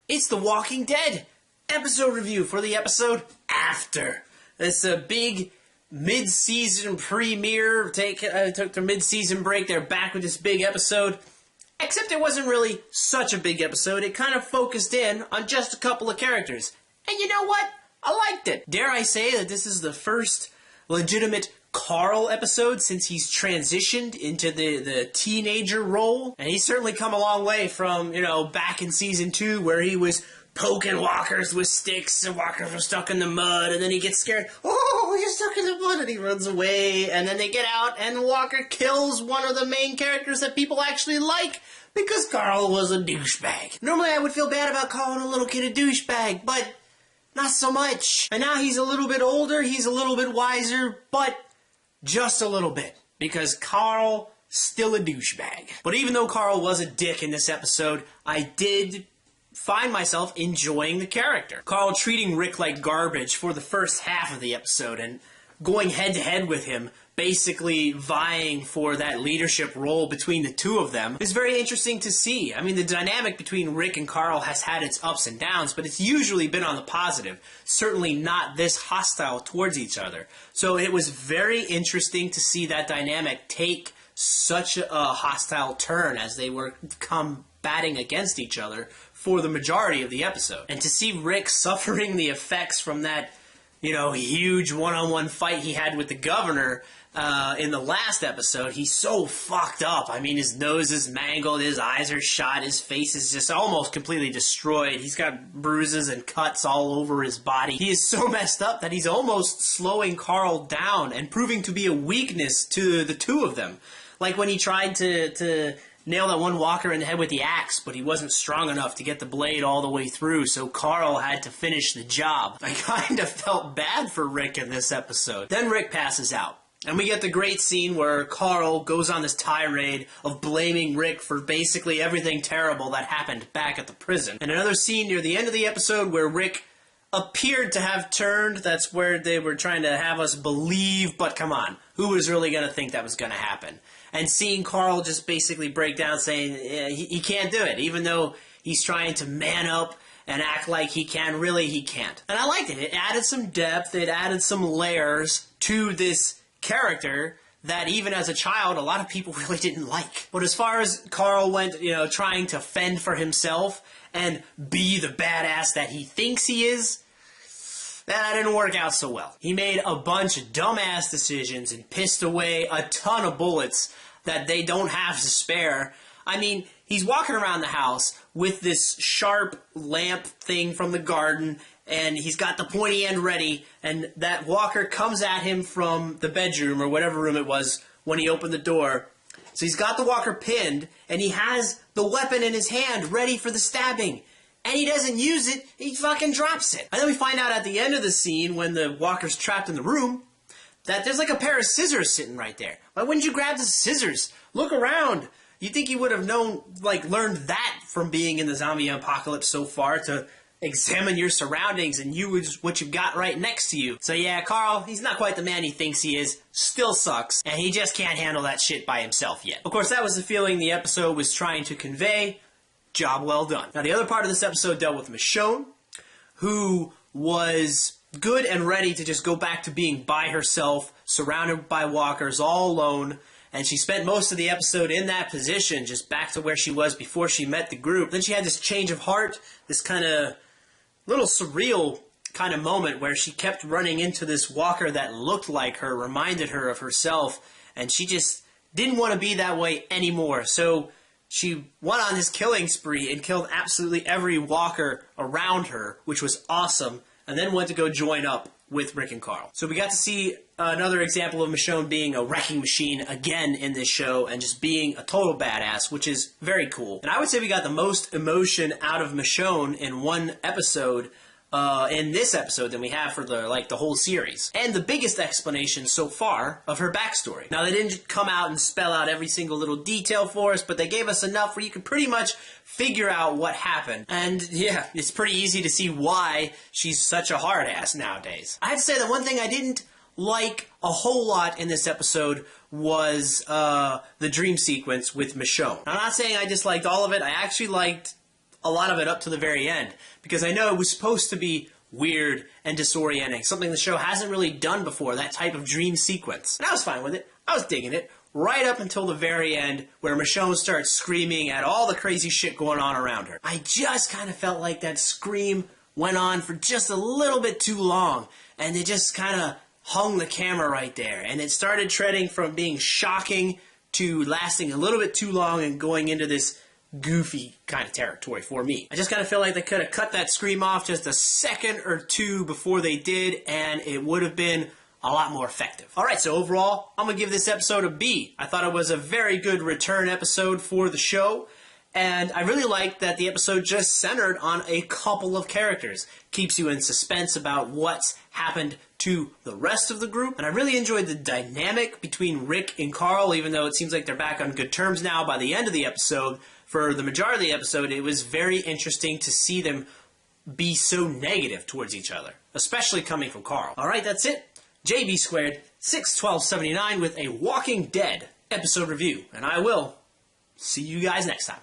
It's The Walking Dead episode review for the episode After. It's a big mid-season premiere. Took their mid-season break. They're back with this big episode. Except it wasn't really such a big episode. It kind of focused in on just a couple of characters. And you know what? I liked it. Dare I say that this is the first legitimate Carl episode since he's transitioned into the teenager role. And he's certainly come a long way from, back in season 2 where he was poking walkers with sticks and walkers were stuck in the mud, and then he gets scared. Oh, you're stuck in the mud, and he runs away, and then they get out, and Walker kills one of the main characters that people actually like because Carl was a douchebag. Normally I would feel bad about calling a little kid a douchebag, but not so much. And now he's a little bit older, he's a little bit wiser, but just a little bit, because Carl still a douchebag. But even though Carl was a dick in this episode, I did find myself enjoying the character. Carl treating Rick like garbage for the first half of the episode and going head-to-head with him, basically vying for that leadership role between the two of them, is very interesting to see. I mean, the dynamic between Rick and Carl has had its ups and downs, but it's usually been on the positive. Certainly not this hostile towards each other. So it was very interesting to see that dynamic take such a hostile turn as they were combating against each other for the majority of the episode. And to see Rick suffering the effects from that, huge one-on-one fight he had with the governor in the last episode, he's so fucked up. I mean, his nose is mangled, his eyes are shot, his face is just almost completely destroyed. He's got bruises and cuts all over his body. He is so messed up that he's almost slowing Carl down and proving to be a weakness to the two of them. Like when he tried to nail that one walker in the head with the axe, but he wasn't strong enough to get the blade all the way through, so Carl had to finish the job. I kind of felt bad for Rick in this episode. Then Rick passes out, and we get the great scene where Carl goes on this tirade of blaming Rick for basically everything terrible that happened back at the prison. And another scene near the end of the episode where Rick appeared to have turned. That's where they were trying to have us believe, but come on, who was really going to think that was going to happen? And seeing Carl just basically break down saying he can't do it, even though he's trying to man up and act like he can, really he can't. And I liked it. It added some depth, it added some layers to this character that even as a child, a lot of people really didn't like. But as far as Carl went, trying to fend for himself and be the badass that he thinks he is, that didn't work out so well. He made a bunch of dumbass decisions and pissed away a ton of bullets that they don't have to spare. I mean, he's walking around the house with this sharp lamp thing from the garden, and he's got the pointy end ready, and that walker comes at him from the bedroom, or whatever room it was, when he opened the door. So he's got the walker pinned, and he has the weapon in his hand ready for the stabbing. And he doesn't use it, he fucking drops it. And then we find out at the end of the scene, when the walker's trapped in the room, that there's like a pair of scissors sitting right there. Why wouldn't you grab the scissors? Look around. You'd think you would have learned that from being in the zombie apocalypse so far, to examine your surroundings and use what you've got right next to you. So yeah, Carl, he's not quite the man he thinks he is. Still sucks. And he just can't handle that shit by himself yet. Of course, that was the feeling the episode was trying to convey. Job well done. Now, the other part of this episode dealt with Michonne, who was good and ready to just go back to being by herself, surrounded by walkers, all alone, and she spent most of the episode in that position, just back to where she was before she met the group. Then she had this change of heart, this kind of little surreal kind of moment where she kept running into this walker that looked like her, reminded her of herself, and she just didn't want to be that way anymore. So she went on this killing spree and killed absolutely every walker around her, which was awesome, and then went to go join up with Rick and Carl. So we got to see another example of Michonne being a wrecking machine again in this show and just being a total badass, which is very cool. And I would say we got the most emotion out of Michonne in one episode in this episode than we have for the whole series. And the biggest explanation so far of her backstory. Now, they didn't come out and spell out every single little detail for us, but they gave us enough where you could pretty much figure out what happened. And yeah, it's pretty easy to see why she's such a hard ass nowadays. I have to say that one thing I didn't like a whole lot in this episode was the dream sequence with Michonne. I'm not saying I disliked all of it. I actually liked a lot of it up to the very end, because I know it was supposed to be weird and disorienting, something the show hasn't really done before, that type of dream sequence. And I was fine with it. I was digging it. Right up until the very end, where Michonne starts screaming at all the crazy shit going on around her. I just kind of felt like that scream went on for just a little bit too long, and it just kind of hung the camera right there, and it started treading from being shocking to lasting a little bit too long and going into this goofy kind of territory for me. I just kind of feel like they could have cut that scream off just a second or two before they did, and it would have been a lot more effective. Alright, so overall, I'm going to give this episode a B. I thought it was a very good return episode for the show, and I really liked that the episode just centered on a couple of characters. Keeps you in suspense about what's happened to the rest of the group, and I really enjoyed the dynamic between Rick and Carl, even though it seems like they're back on good terms now by the end of the episode. For the majority of the episode, it was very interesting to see them be so negative towards each other, especially coming from Carl. Alright, that's it. JB Squared 61279 with a Walking Dead episode review, and I will see you guys next time.